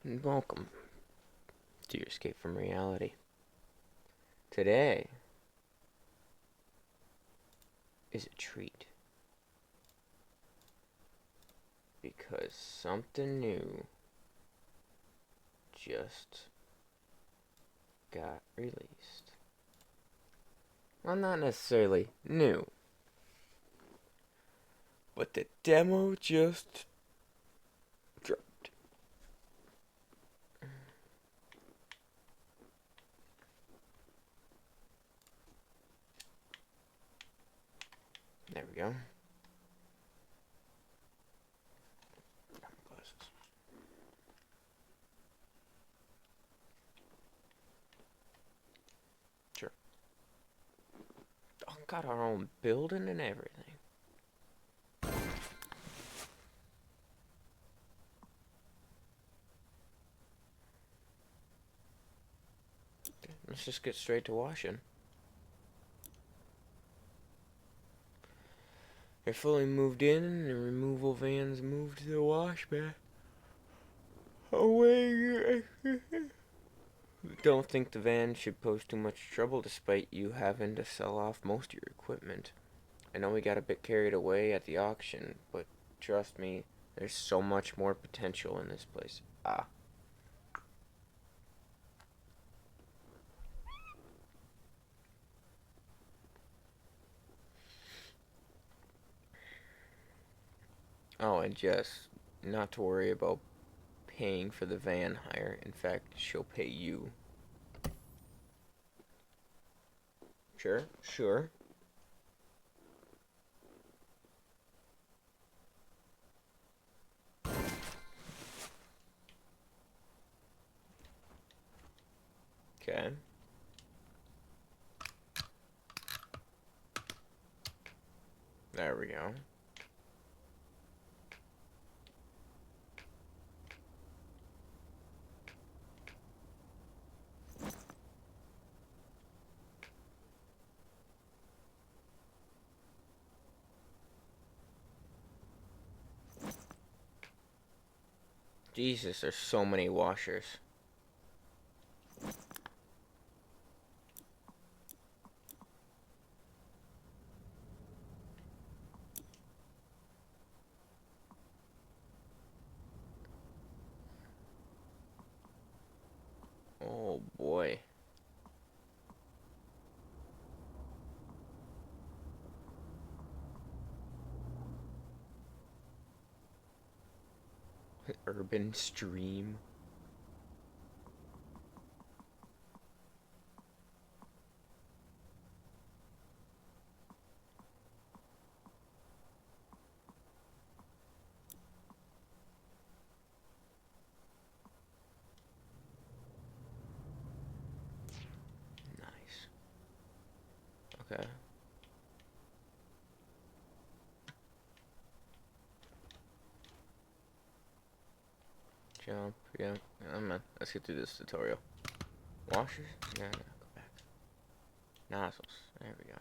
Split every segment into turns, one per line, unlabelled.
and welcome to your escape from reality. Today is a treat because something new just got released. Well, not necessarily new, but the demo just dropped. There we go. Glasses. Sure. Oh, got our own building and everything. Let's just get straight to washing. They're fully moved in, and the removal vans moved to the wash bay. Away. Don't think the van should pose too much trouble despite you having to sell off most of your equipment. I know we got a bit carried away at the auction, but trust me, there's so much more potential in this place. Oh, and just not to worry about paying for the van hire. In fact, she'll pay you. Sure. Okay. There we go. Jesus, there's so many washers. Oh boy. Urban stream. Nice. Okay. Jump. Yeah. Man. Let's get through this tutorial. Washers? No, go back. Nozzles. There we go.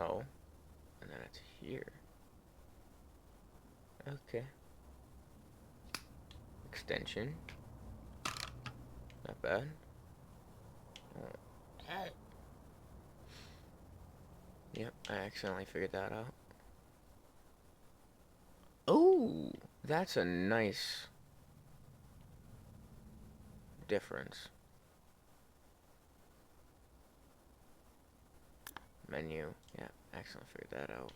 Oh. And then it's here. Okay. Extension. Not bad. Oh. Yep, I accidentally figured that out. Oh, that's a nice difference. Menu. Yeah, accidentally figured that out.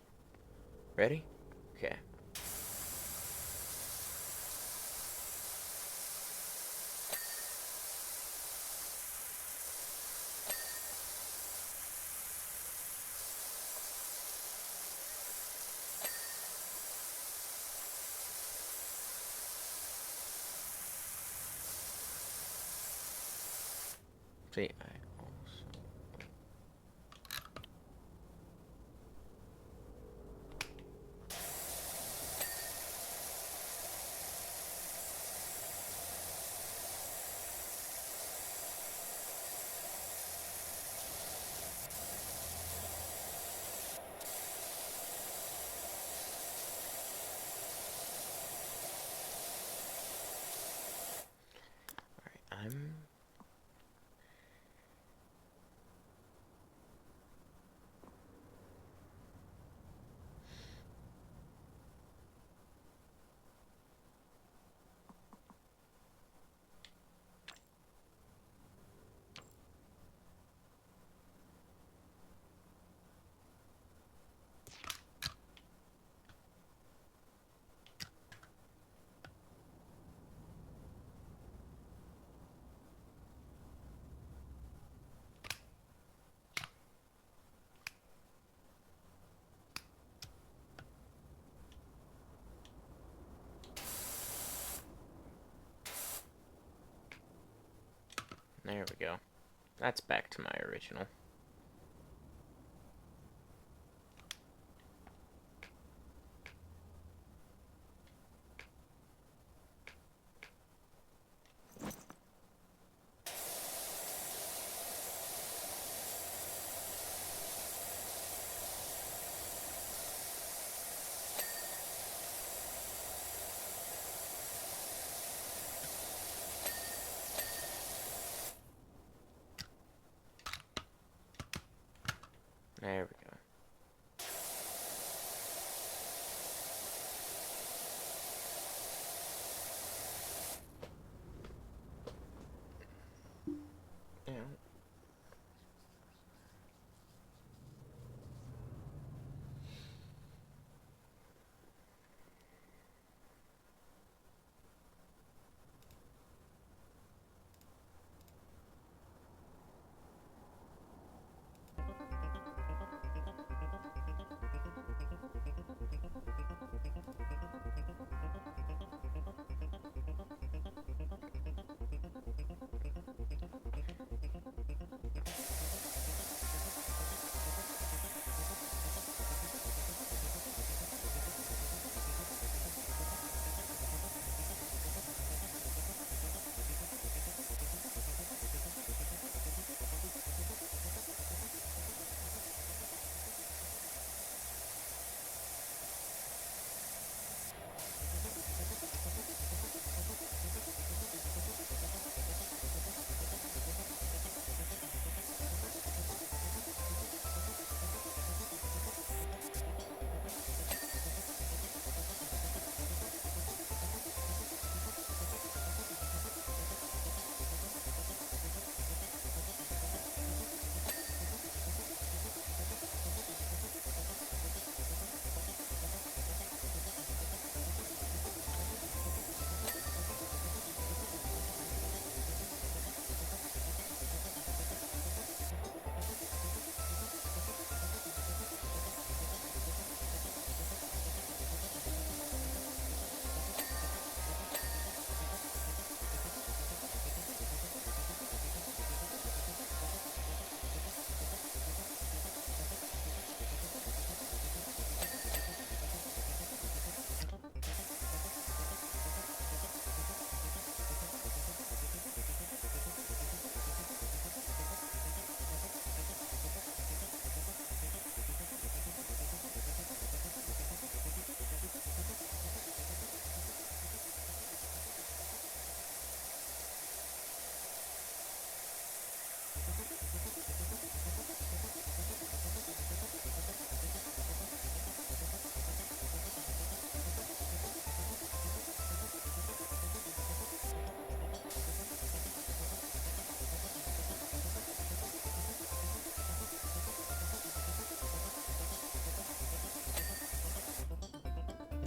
Ready? Okay. See, I also... I'm... There we go. That's back to my original. There we go. Yeah.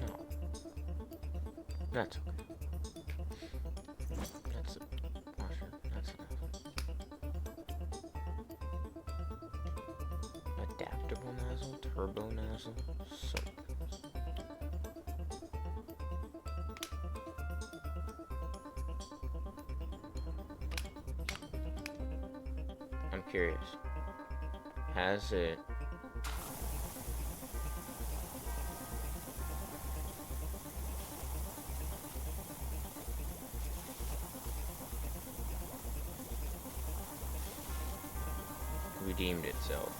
No. That's okay. That's it. Washer. That's enough. Adaptable nozzle, turbo nozzle, so I'm curious. Has it redeemed itself?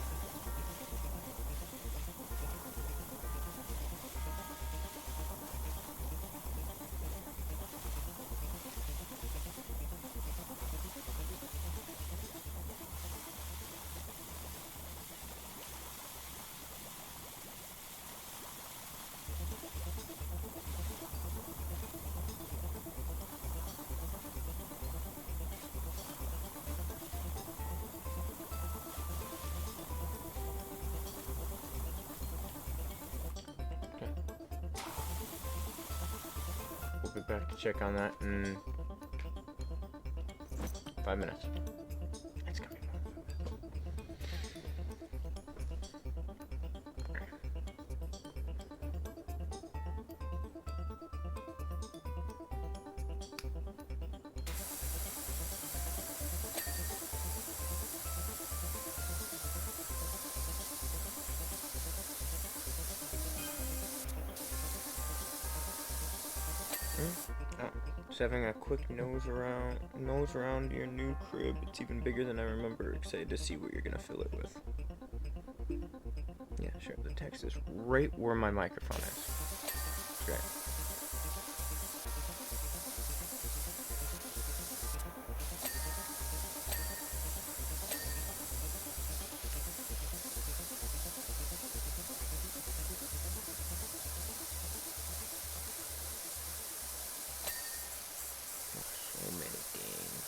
be back to check on that in 5 minutes. It's gonna be more. Just having a quick nose around your new crib. It's even bigger than I remember. Excited to see what you're gonna fill it with. Yeah, sure. The text is right where my microphone is. Great. So many games.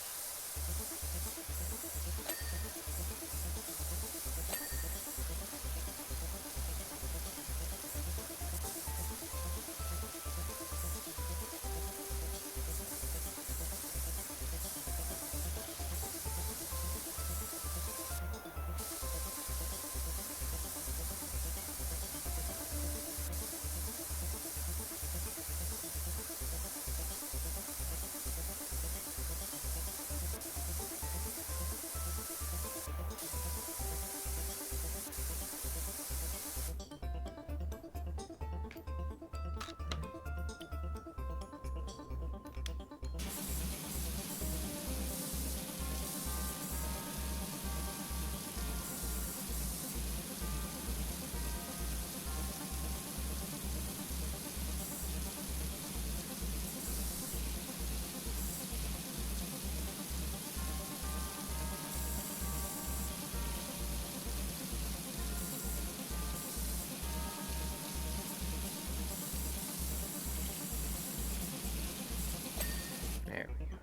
There we go.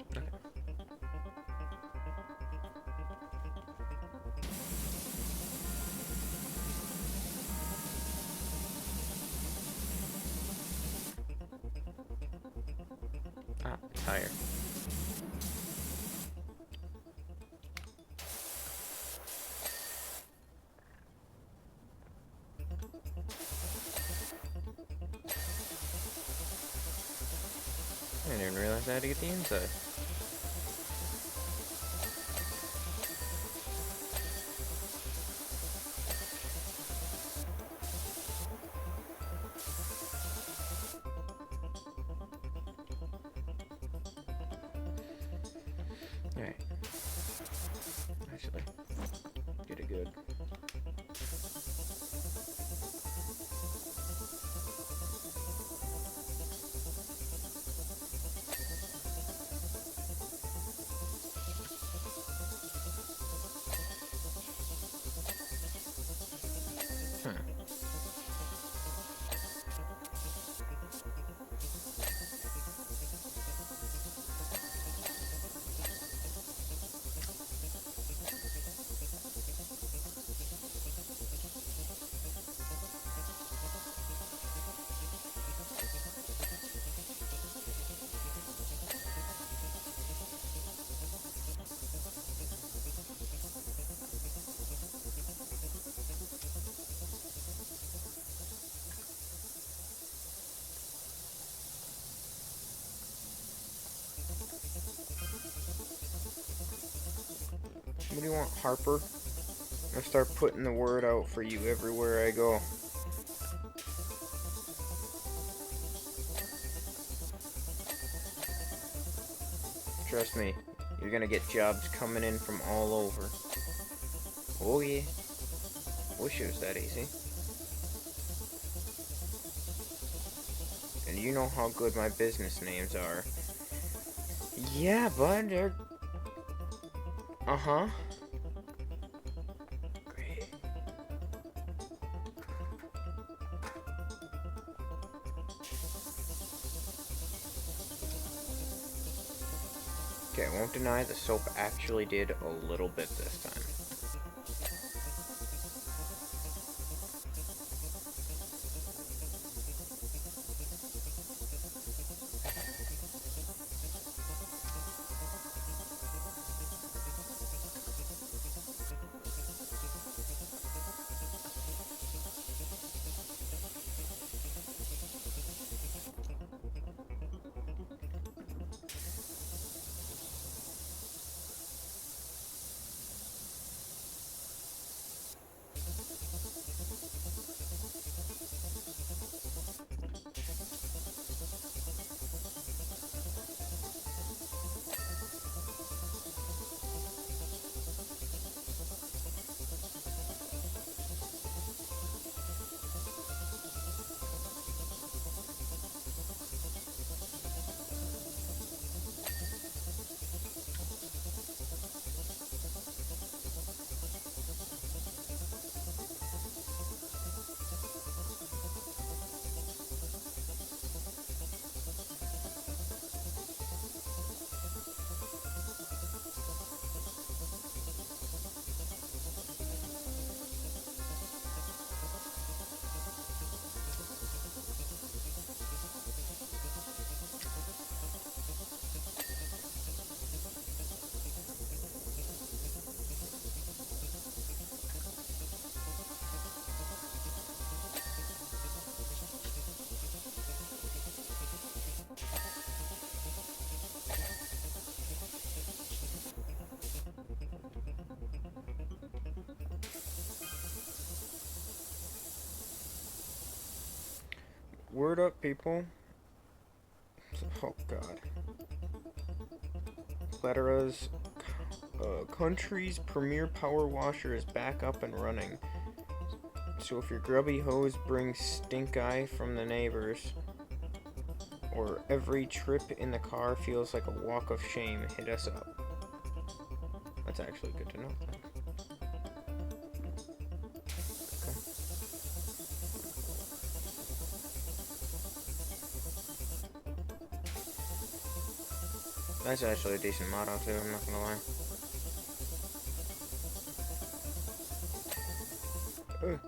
Okay. Tired. I didn't realize I had to get the inside. Alright. Actually, get it good. What do you want, Harper? I'm gonna start putting the word out for you everywhere I go. Trust me, you're gonna get jobs coming in from all over. Oh yeah. Wish it was that easy. And you know how good my business names are. Yeah, bud, they're... Uh-huh. Great. Okay, I won't deny the soap actually did a little bit this time. Word up, people. Oh, God. Pletera's country's premier power washer is back up and running. So if your grubby hose brings stink eye from the neighbors, or every trip in the car feels like a walk of shame, hit us up. That's actually good to know. That's actually a decent motto too, I'm not gonna lie. Ugh.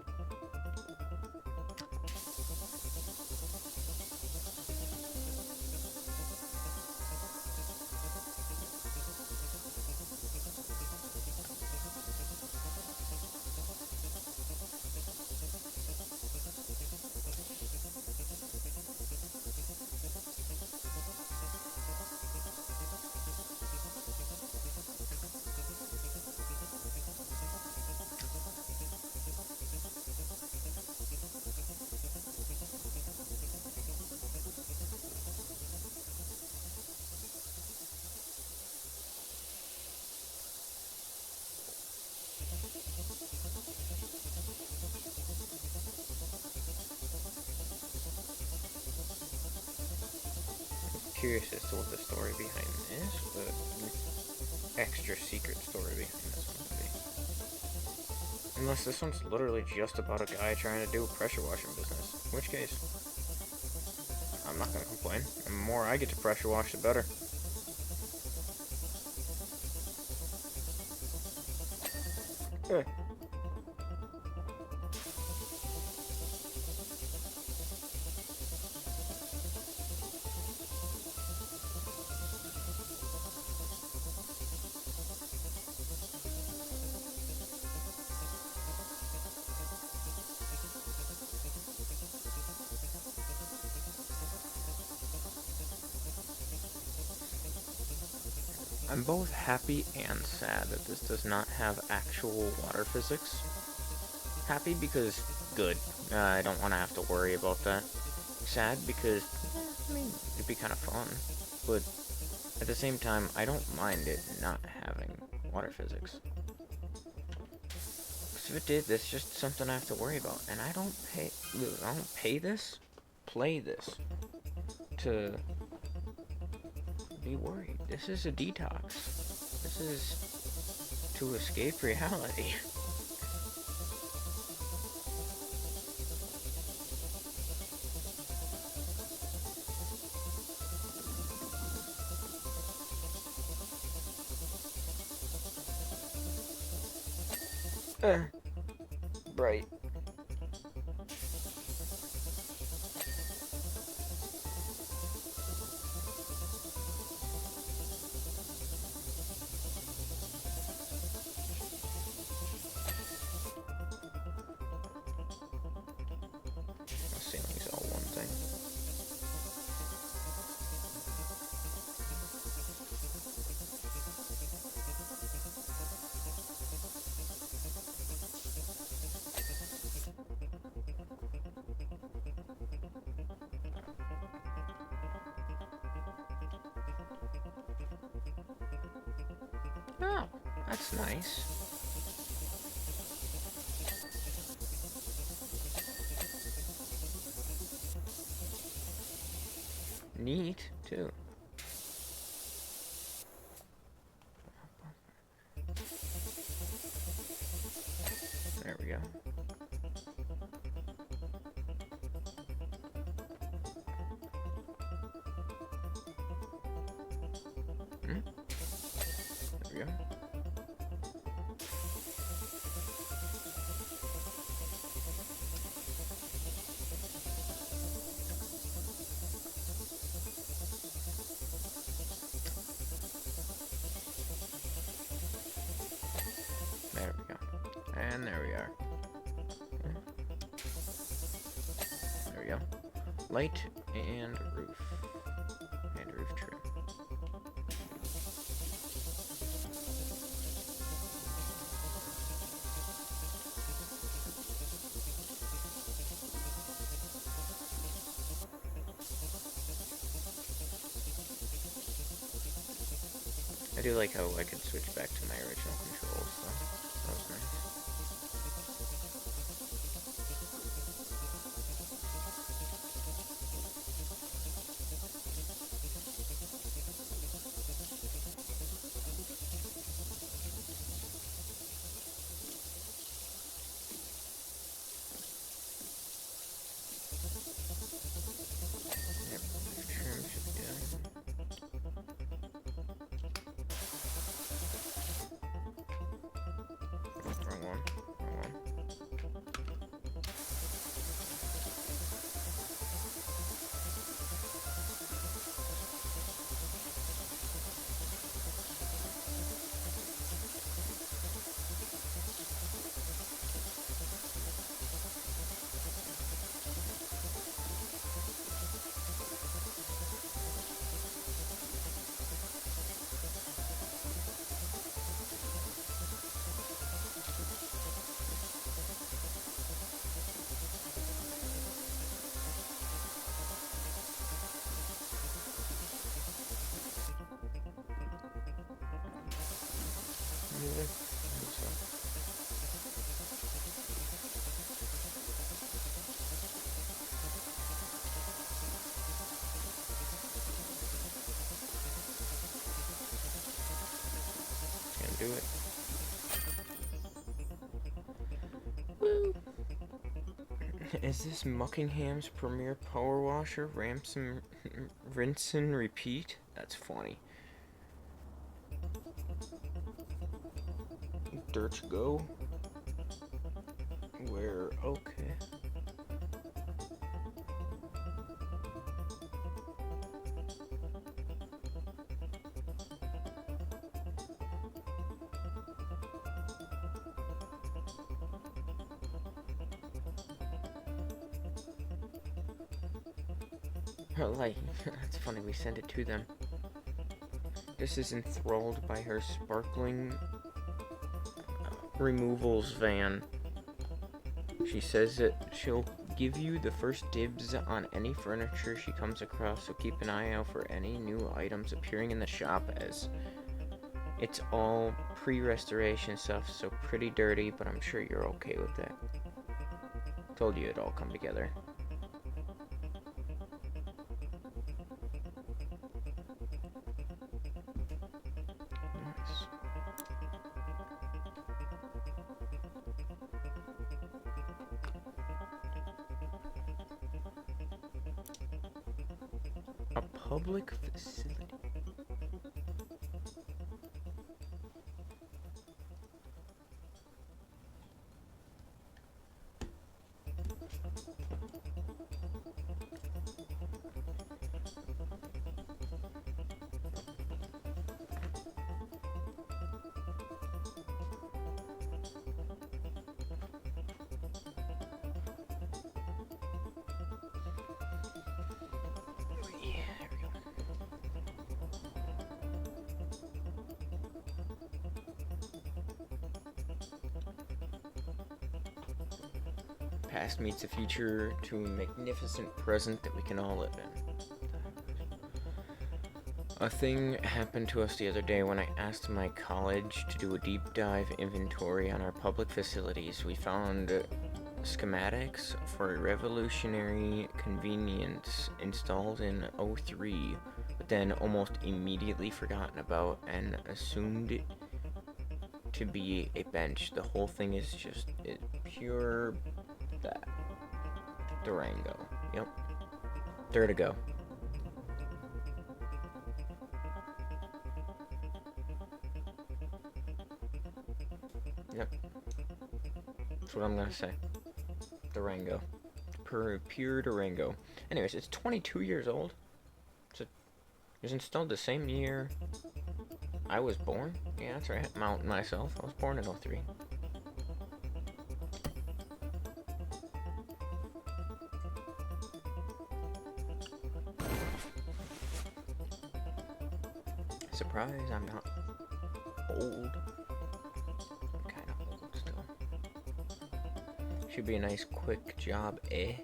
Curious as to what the story behind this, the extra secret story behind this one would be. Unless this one's literally just about a guy trying to do a pressure washing business. In which case, I'm not gonna complain. The more I get to pressure wash, the better. I'm both happy and sad that this does not have actual water physics. Happy because, good, I don't want to have to worry about that. Sad because, I mean, it'd be kind of fun. But at the same time, I don't mind it not having water physics. Because if it did, that's just something I have to worry about. And I don't play this to be worried. This is a detox. This is to escape reality. Right. Ceiling's all one thing. Oh, that's nice. Neat, too. There we go. Hmm? There we go. There we go. And there we are. There we go. Light and roof. And roof trim. I do like how I could switch back to my original controls, so that was nice. Yep, trim should be done. Wrong one. Wrong one. Music. Gonna do it. Woo! Is this Muckingham's premier power washer? Rinse and repeat? That's funny. Dirt go. Where? Okay. Like, that's funny, we sent it to them. Just is enthralled by her sparkling removals van. She says that she'll give you the first dibs on any furniture she comes across, so keep an eye out for any new items appearing in the shop, as it's all pre-restoration stuff, so pretty dirty, but I'm sure you're okay with that. Told you it'd all come together. Nice. A public facility. Past meets the future to a magnificent present that we can all live in. A thing happened to us the other day when I asked my college to do a deep dive inventory on our public facilities. We found schematics for a revolutionary convenience installed in '03, but then almost immediately forgotten about and assumed to be a bench. The whole thing is just pure Durango. Yep. There to go. Yep. That's what I'm gonna say. Durango. Pure Durango. Anyways, it's 22 years old. It was installed the same year I was born. Yeah, that's right. Myself. I was born in '03. Surprise, I'm not old. I'm kind of old still. Should be a nice quick job, eh?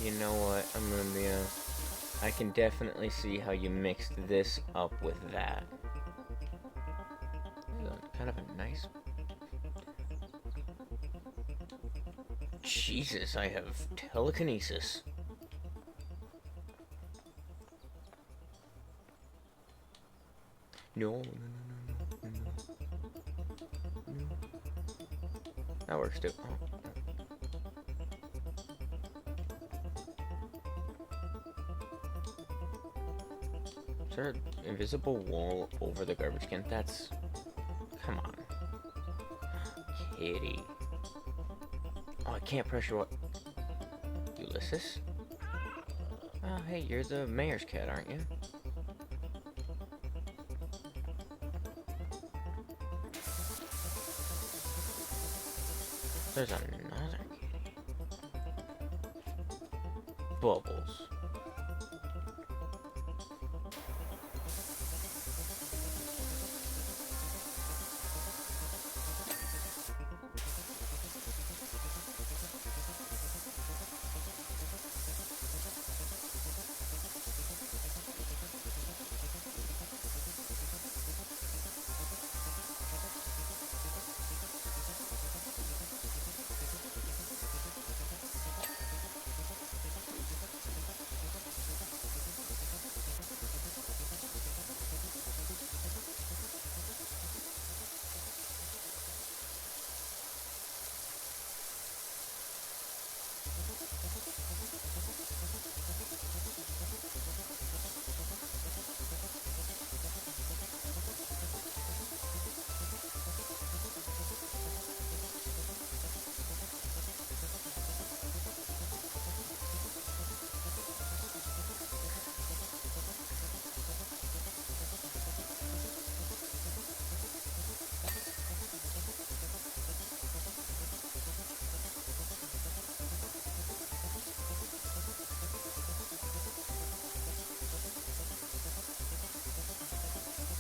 You know what, I'm gonna be honest. I can definitely see how you mixed this up with that. Kind of a nice... Jesus, I have telekinesis. No. That works too. Oh. Is there an invisible wall over the garbage can? That's... Come on. Kitty. Oh, I can't pressure what... Ulysses? Oh, hey, you're the mayor's cat, aren't you? There's another kitty. Bubbles.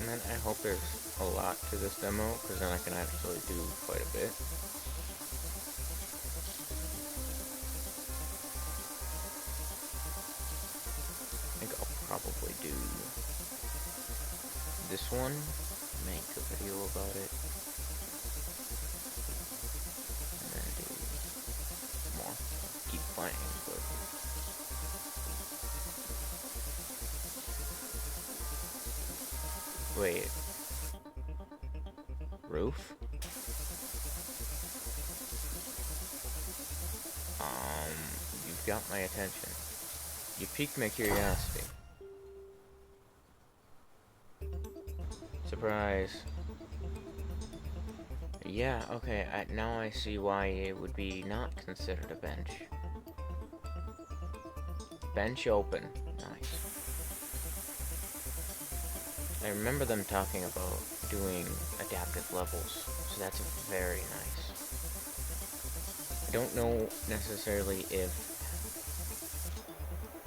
And then I hope there's a lot to this demo, because then I can actually do quite a bit. I think I'll probably do this one, make a video about it, and then do more. Keep playing, but wait, roof? You've got my attention. You piqued my curiosity. Surprise. Yeah, okay, now I see why it would be not considered a bench. Bench open. Nice. I remember them talking about doing adaptive levels, so that's very nice. I don't know necessarily if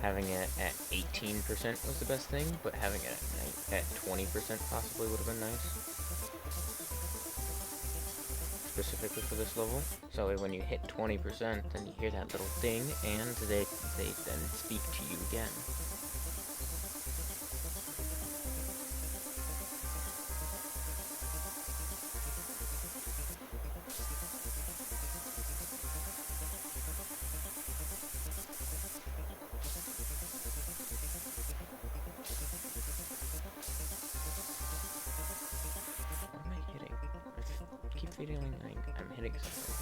having it at 18% was the best thing, but having it at 20% possibly would have been nice. Specifically for this level. So when you hit 20%, then you hear that little ding, and they then speak to you again. Feeling like I'm hitting something.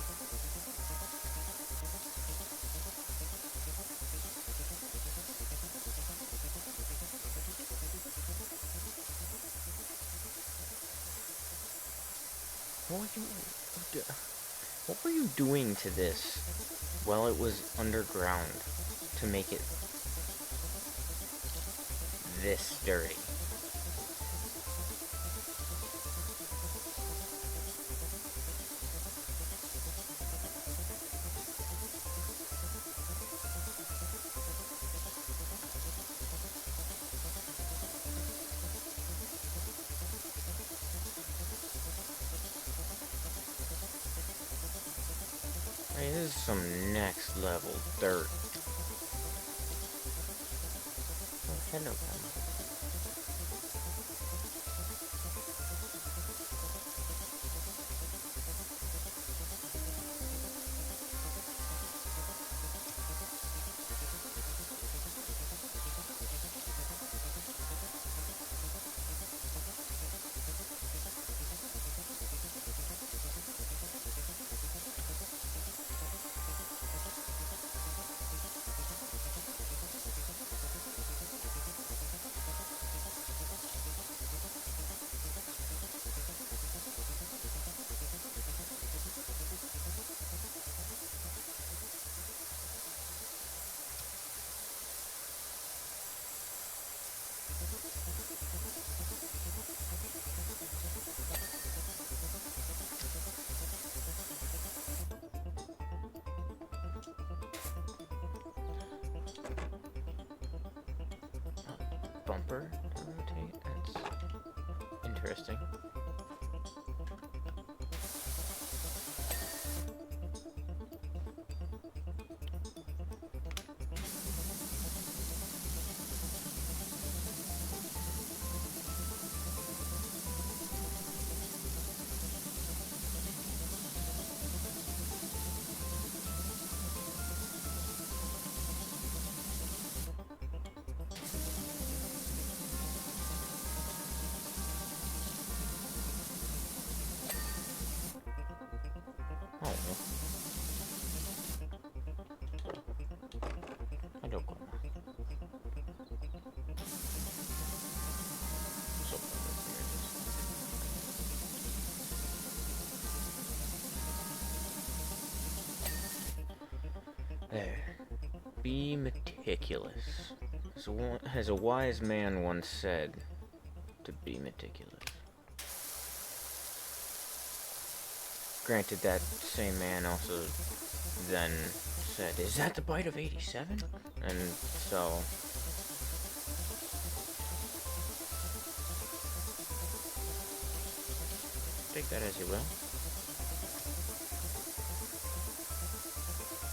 What were you doing to this while it was underground to make it this dirty? Hey, this is some next level dirt. Oh, hello, bumper to rotate. That's interesting. Oh. I don't know. So, there. Be meticulous. As a wise man once said, to be meticulous. Granted, that same man also then said, "Is that the bite of 87?" And so take that as you will.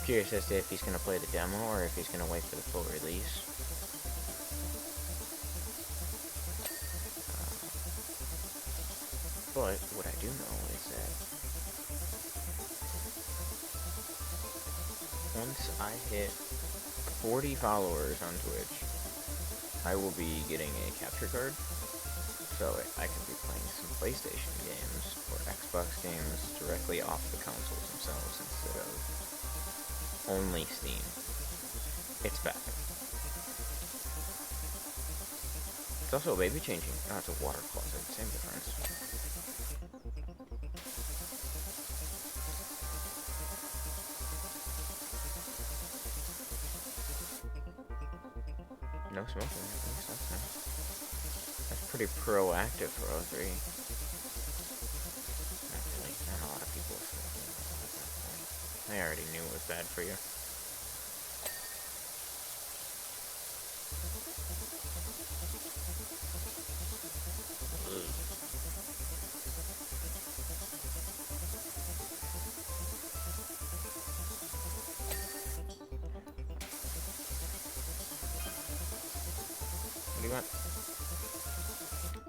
Curious as to if he's going to play the demo or if he's going to wait for the full release. But what I do know is that once I hit 40 followers on Twitch, I will be getting a capture card, so I can be playing some PlayStation games or Xbox games directly off the consoles themselves instead of only Steam. It's back. It's also a baby changing. Oh, it's a water closet. Same difference. No smoking, at least. That's nice. That's pretty proactive for O3. Not really. Not a lot of people are smoking at that point. I already knew it was bad for you. What do you want?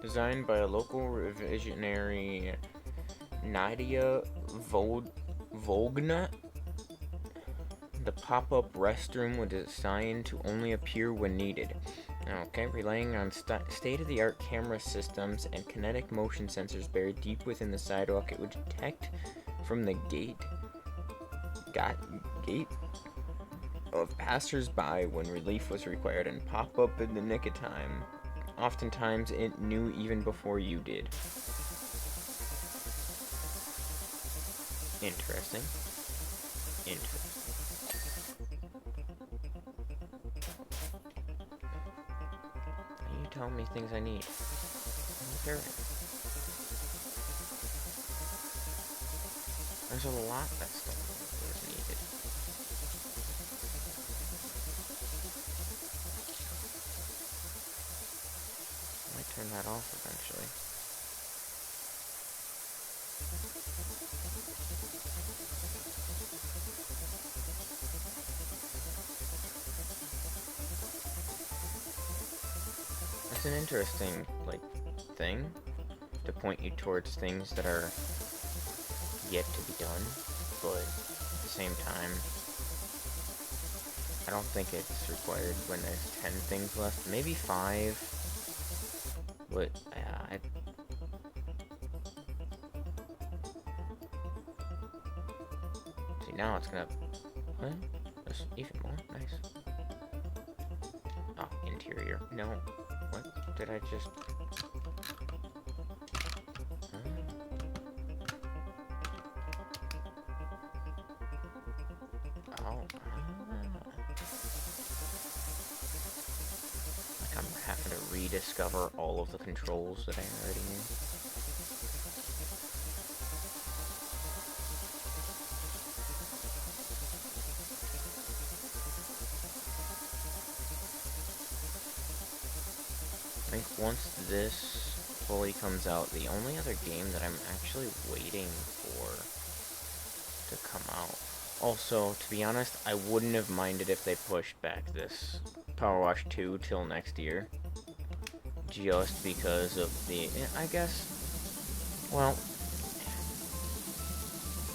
Designed by a local visionary, Nadia Volgna, the pop-up restroom was designed to only appear when needed. Okay, relying on state-of-the-art camera systems and kinetic motion sensors buried deep within the sidewalk, it would detect from the gate of passers-by when relief was required and pop up in the nick of time. Oftentimes, it knew even before you did. Interesting. You tell me things I need. I'm parent. There's a lot that still is needed. I might turn that off eventually. It's an interesting, thing to point you towards things that are yet to be done, but at the same time, I don't think it's required when there's 10 things left. Maybe 5, but see, now it's gonna... What? There's even more? Nice. Oh, interior. No. What did I just... Like I'm having to rediscover all of the controls that I already knew. I think once this fully comes out, the only other game that I'm actually waiting for to come out. Also, to be honest, I wouldn't have minded if they pushed back this Powerwash 2 till next year. Just because of the... I guess... Well...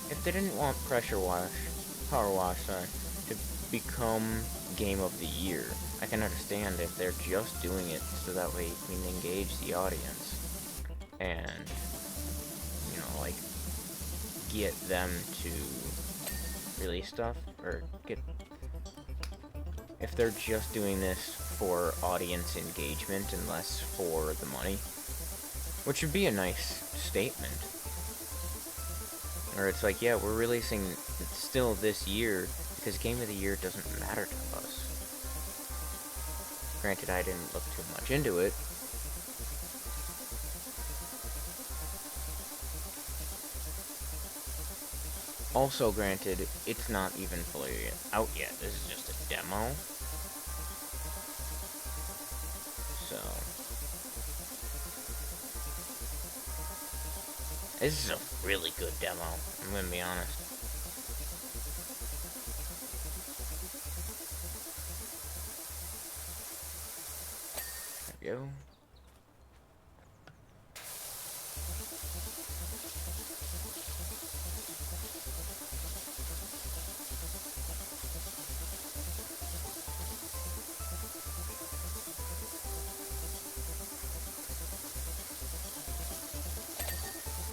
If they didn't want Powerwash, to become Game of the Year, I can understand if they're just doing it so that way you can engage the audience. And, get them to release stuff, or if they're just doing this for audience engagement and less for the money, which would be a nice statement. Or it's like, yeah, we're releasing it still this year because Game of the Year doesn't matter to us. Granted, I didn't look too much into it. Also, granted, it's not even fully out yet. This is just a demo. So... This is a really good demo, I'm gonna be honest. There we go.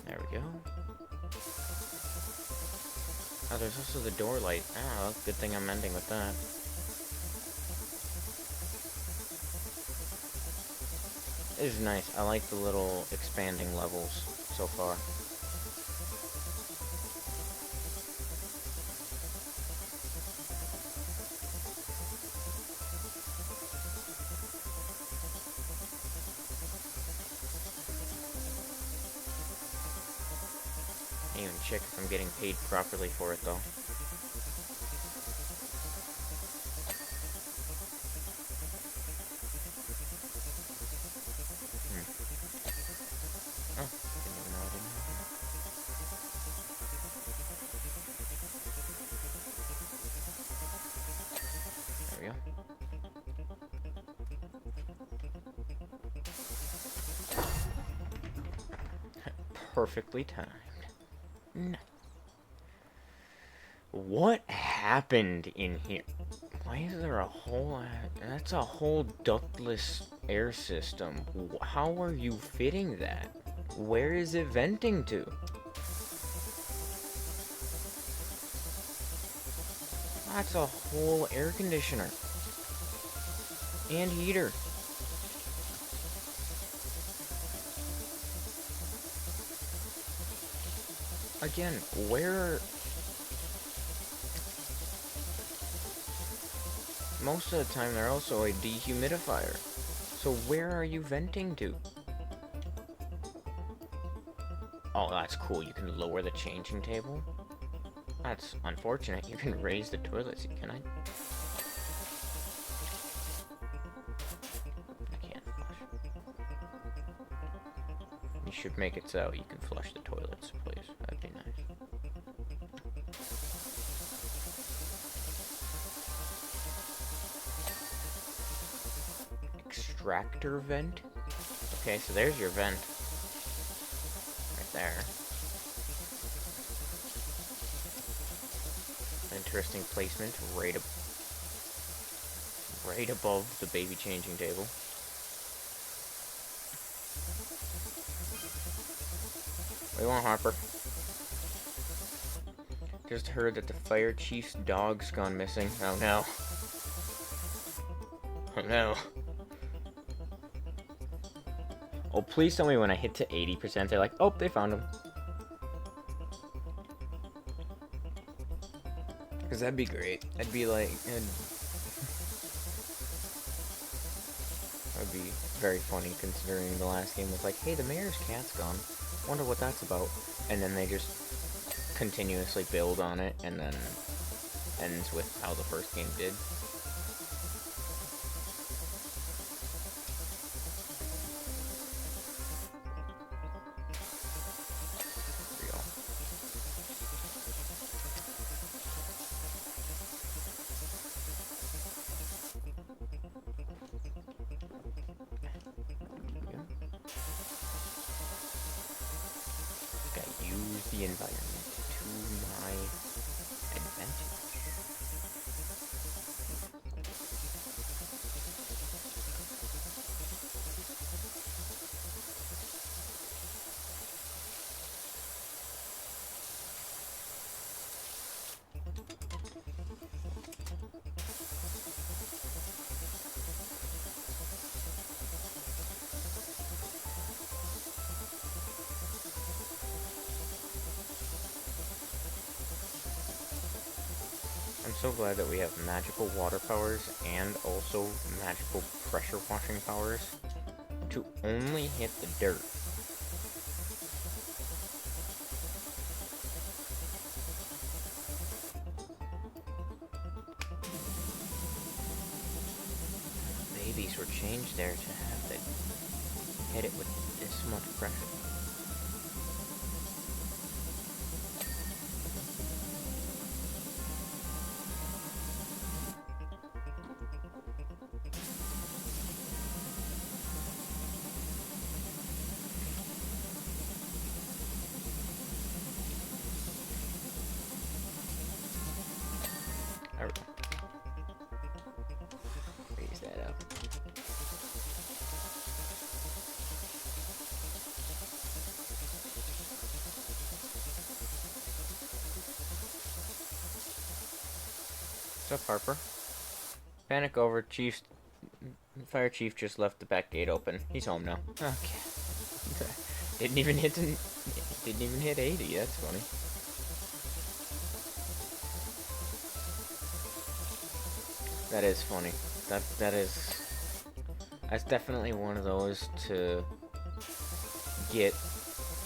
There we go. Oh, there's also the door light. Oh, good thing I'm ending with that. This is nice. I like the little expanding levels so far. I didn't even check if I'm getting paid properly for it though. Oh, didn't even know I didn't have it. There we go. Perfectly timed. No. What happened in here? Why is there a whole... That's a whole ductless air system. How are you fitting that? Where is it venting to? That's a whole air conditioner. And heater. Again, where... Most of the time they're also a dehumidifier. So where are you venting to? Oh, that's cool. You can lower the changing table. That's unfortunate. You can raise the toilet seat, can I? I can't flush. You should make it so you can flush the toilets, please. That'd be nice. Extractor vent? Okay, so there's your vent. Right there. Interesting placement right above the baby changing table. What do you want, Harper? Just heard that the fire chief's dog's gone missing. Oh no. Oh no. Oh, please tell me when I hit to 80%, they're like, oh, they found him. Because that'd be great. I'd be like... That'd be very funny considering the last game was like, hey, the mayor's cat's gone. Wonder what that's about. And then they just continuously build on it and then ends with how the first game did. Use the environment to my advantage. I'm so glad that we have magical water powers and also magical pressure washing powers to only hit the dirt. Babies were changed there to have to hit it with this much pressure. What's up, Harper? Panic over. Fire chief just left the back gate open. He's home now. Okay. Didn't even hit 80. That's funny. That is funny. That's definitely one of those to get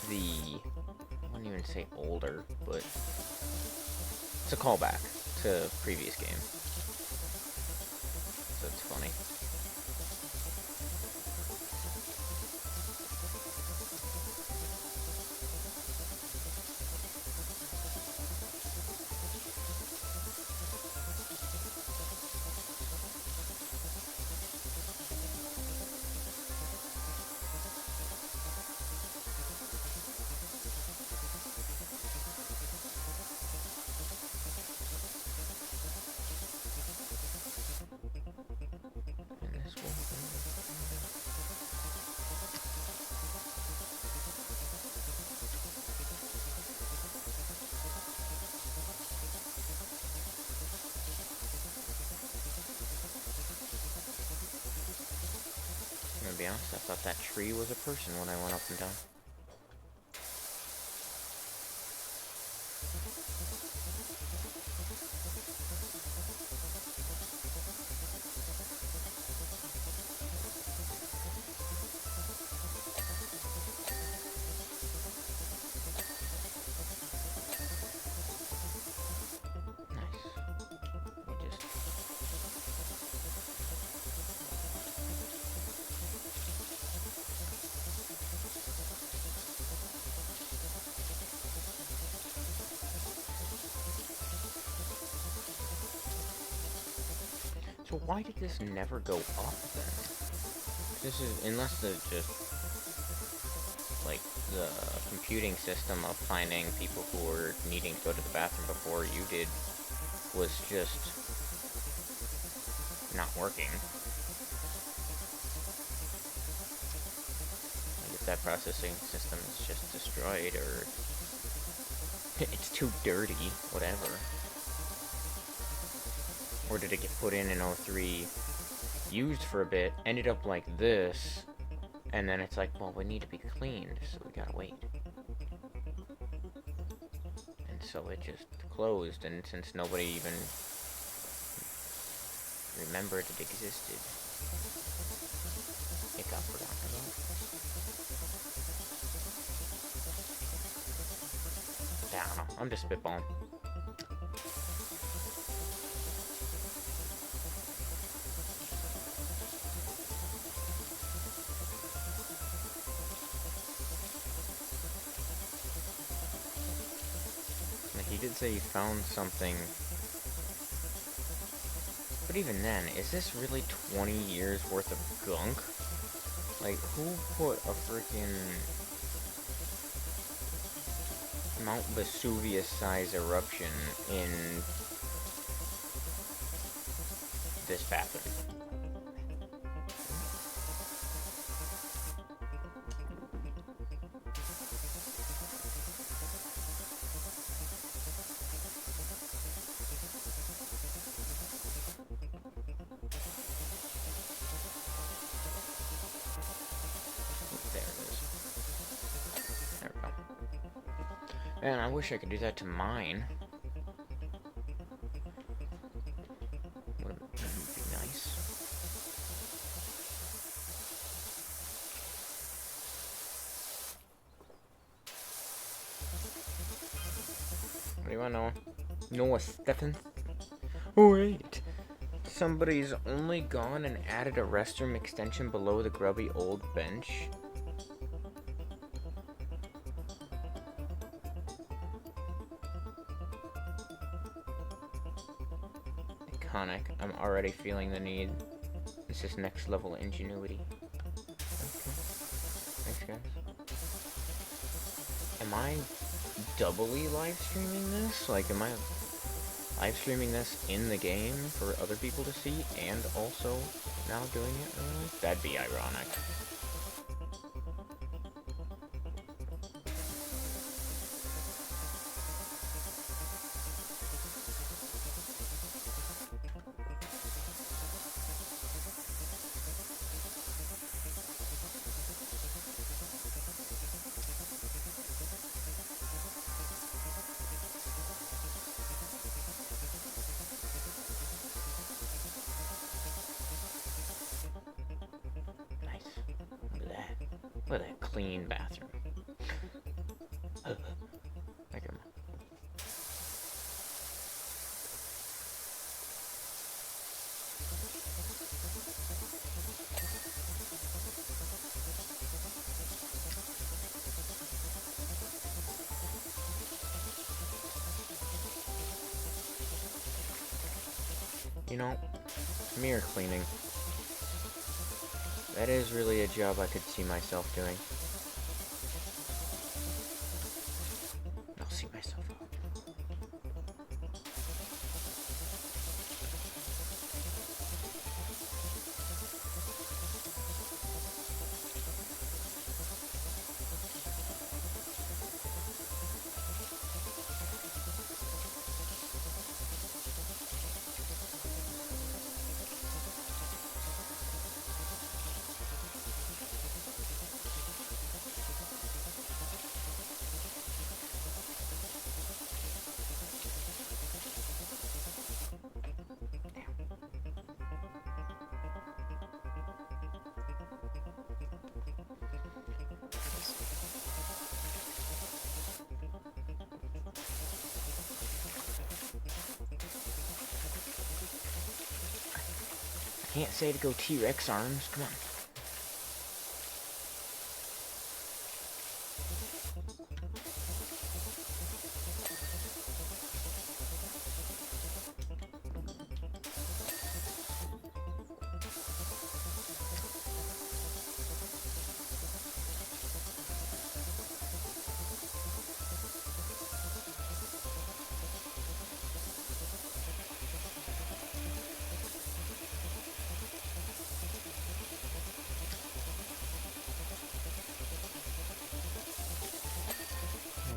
the, I wouldn't even say older, but it's a callback to previous game. So it's funny. To be honest, I thought that tree was a person when I went up and down. So why did this never go up then? This is, unless the just, like, the computing system of finding people who were needing to go to the bathroom before you did was just not working. Like, if that processing system is just destroyed, or it's too dirty, whatever. Or did it get put in 03, used for a bit, ended up like this, and then it's like, well, we need to be cleaned, so we gotta wait. And so it just closed, and since nobody even remembered it existed, it got forgotten about. I don't know, I'm just spitballing. He did say he found something, but even then, is this really 20 years worth of gunk? Like, who put a freaking Mount Vesuvius-size eruption in this bathroom? Man, I wish I could do that to mine. Would be nice. What do you want, Noah? Noah Stephen? Oh, wait. Somebody's only gone and added a restroom extension below the grubby old bench. I'm already feeling the need. This is next level ingenuity. Okay. Thanks, guys. Am I doubly live streaming this? Like, am I live streaming this in the game for other people to see and also now doing it really? That'd be ironic. Look at that clean bathroom. Like a You know, mirror cleaning. That is really a job I could see myself doing. I'll see myself out. Can't say to go T-Rex arms. Come on.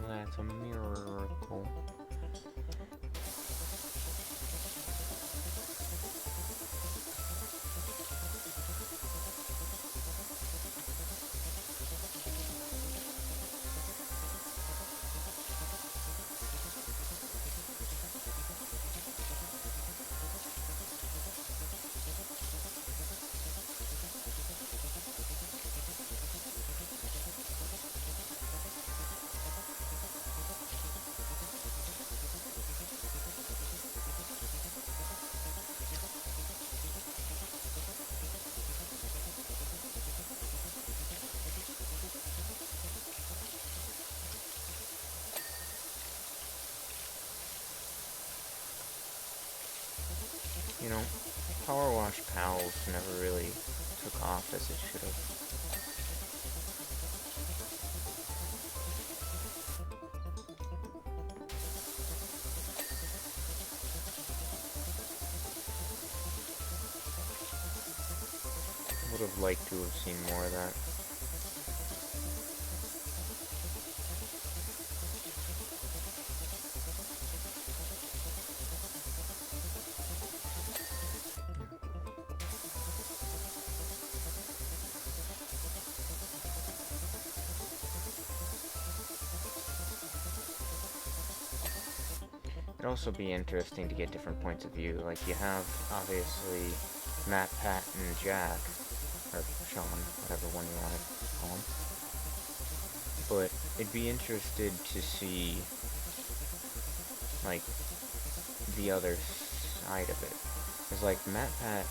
That's a miracle. You know, Powerwash Pals never really took off as it should have. Would have liked to have seen more of that. It'd also be interesting to get different points of view. Like, you have, obviously, Matt, Pat, and Jack, or Sean, whatever one you want to call him. But it'd be interested to see, like, the other side of it. Because, like, Matt, Pat,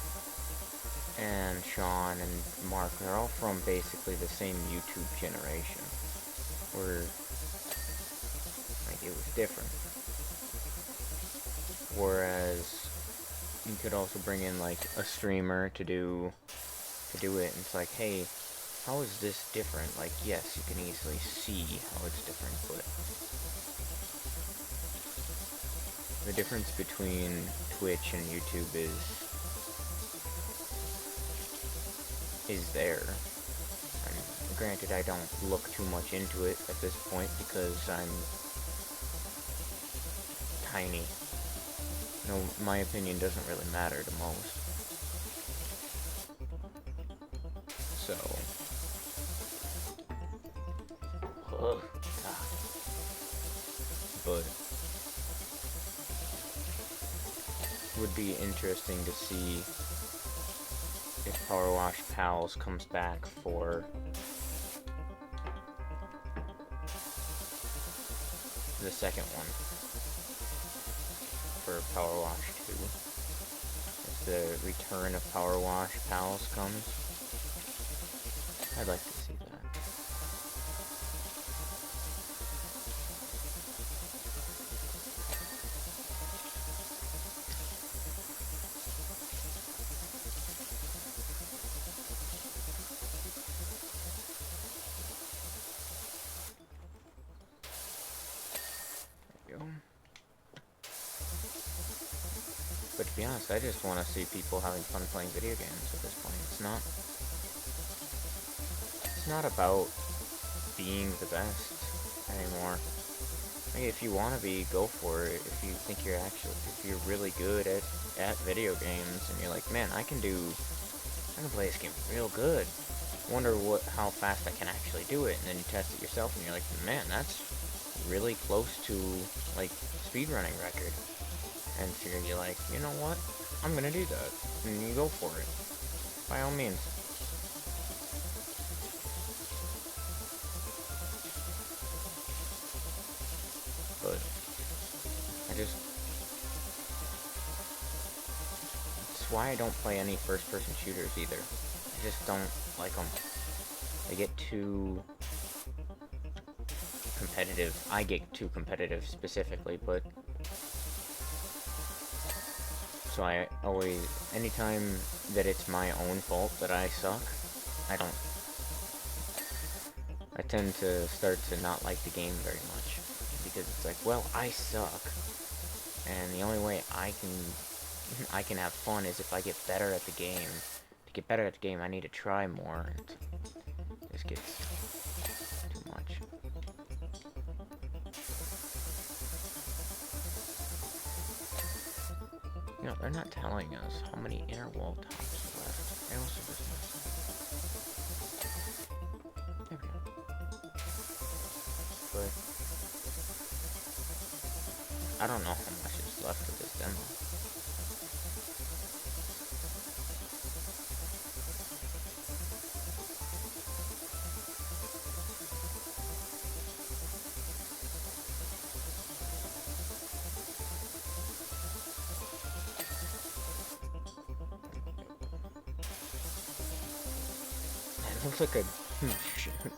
and Sean, and Mark, they're all from basically the same YouTube generation. Where, like, it was different. Whereas you could also bring in like a streamer to do it, and it's like, hey, how is this different? Like, yes, you can easily see how it's different, but the difference between Twitch and YouTube is there. And granted, I don't look too much into it at this point because I'm tiny. No, my opinion doesn't really matter to most. So, oh God. But would be interesting to see if Powerwash Pals comes back for the second one for Powerwash 2. If the return of Powerwash Pals comes, I'd like to see that. There we go. But to be honest, I just want to see people having fun playing video games at this point. It's not about being the best anymore. Like, if you want to be, go for it. If you think if you're really good at video games, and you're like, man, I can play this game real good. Wonder how fast I can actually do it, and then you test it yourself, and you're like, man, that's really close to, like, speedrunning record. And so you're like, you know what? I'm gonna do that. And you go for it. By all means. But that's why I don't play any first-person shooters either. I just don't like them. They get too competitive. I get too competitive specifically, but so I always, anytime that it's my own fault that I suck, I tend to start to not like the game very much, because it's like, well, I suck, and the only way I can have fun is if I get better at the game. To get better at the game, I need to try more, and it just gets too much. You know, they're not telling us how many inner wall tops are left. They also just there we go. But I don't know how much is left of this demo. It looks like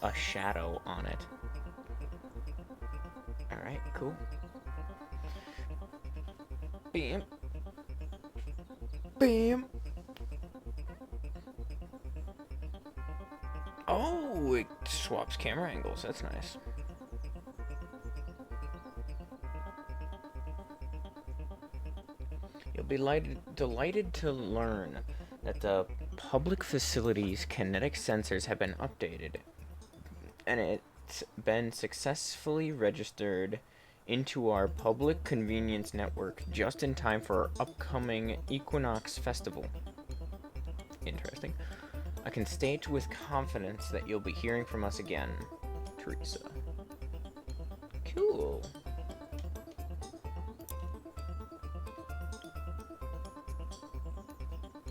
a shadow on it. Alright, cool. Bam. Bam. Oh, it swaps camera angles. That's nice. You'll be delighted to learn that the public facilities kinetic sensors have been updated, and it's been successfully registered into our public convenience network just in time for our upcoming Equinox Festival. Interesting. I can state with confidence that you'll be hearing from us again, Teresa. Cool.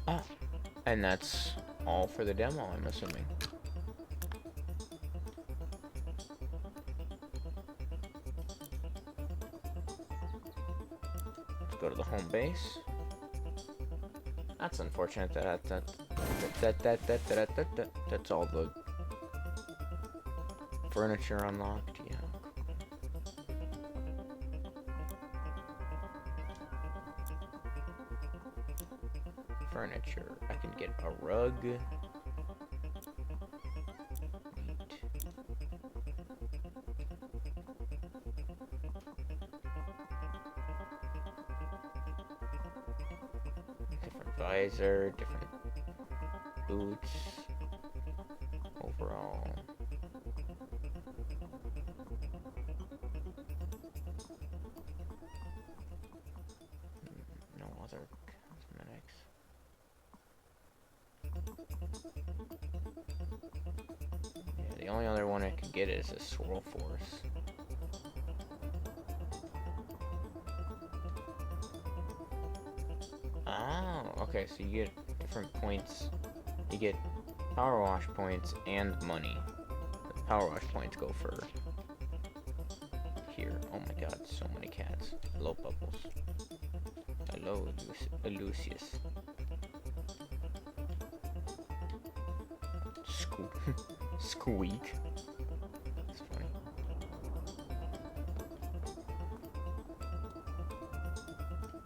Ah, and that's all for the demo, I'm assuming. Let's go to the home base. That's unfortunate that's all the furniture unlocked. Yeah. Furniture. I can get a rug. Neat. Different visor, different boots. Overall. No other cosmetics. Yeah, the only other one I could get is a Swirl Force. Oh, okay, so you get different points. You get Powerwash points and money. The Powerwash points go for here. Oh my god, so many cats. Hello, Bubbles. Hello, Lucius. Squeak. That's funny.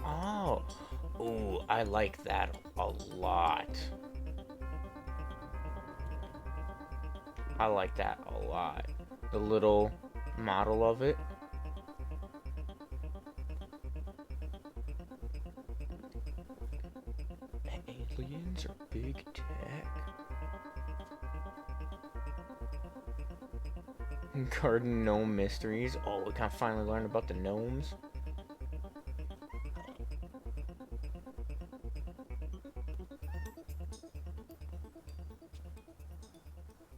Oh! Ooh, I like that a lot. I like that a lot. The little model of it. Aliens are big tech. Garden gnome mysteries. Oh, we can finally learn about the gnomes.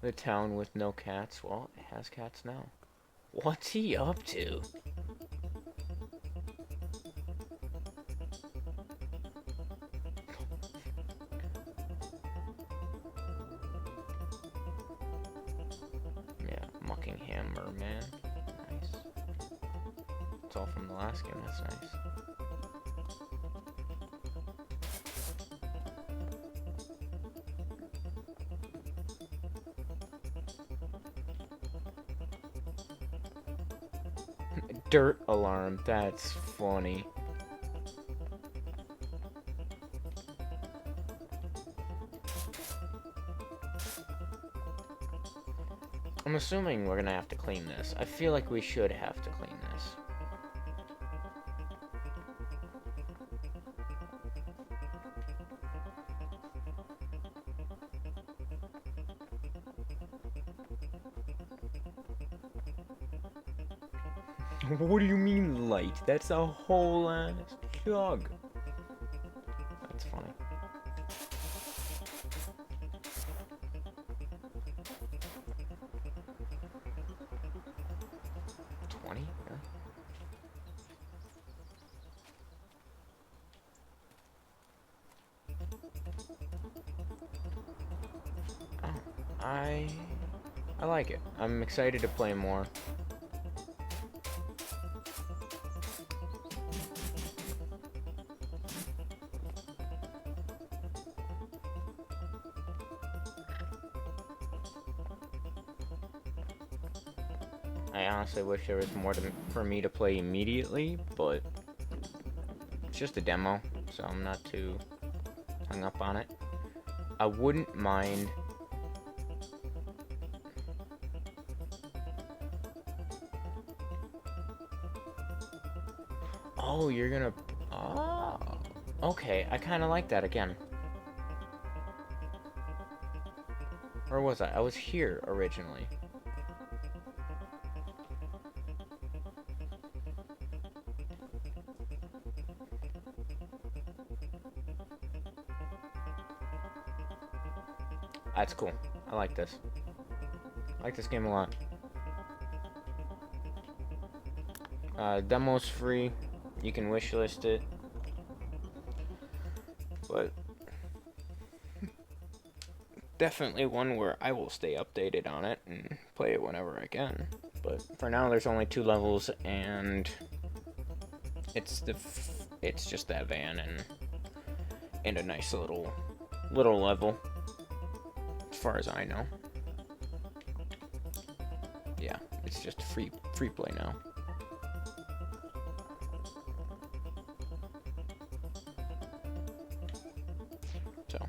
The town with no cats. Well, it has cats now. What's he up to? Yeah, Muckingham Merman. Nice. It's all from the last game. That's nice. Dirt alarm. That's funny. I'm assuming we're gonna have to clean this. I feel like we should have to clean this. What do you mean light? That's a whole ass jug. That's funny. I like it. I'm excited to play more. I honestly wish there was more for me to play immediately, but it's just a demo, so I'm not too hung up on it. I wouldn't mind. Oh, you're gonna... Oh, okay, I kind of like that again. Where was I? I was here originally. That's cool. I like this. I like this game a lot. Demo's free. You can wishlist it. But definitely one where I will stay updated on it and play it whenever I can. But for now, there's only 2 levels, and it's just that van and a nice little level, as far as I know. Yeah, it's just free play now. So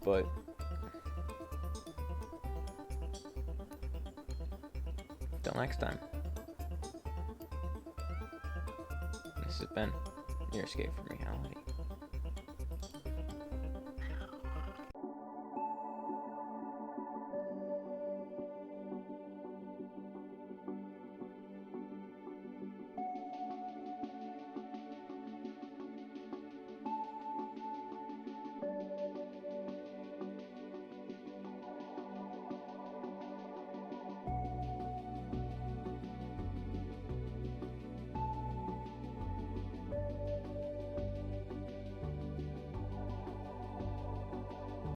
but till next time, this has been your Escape from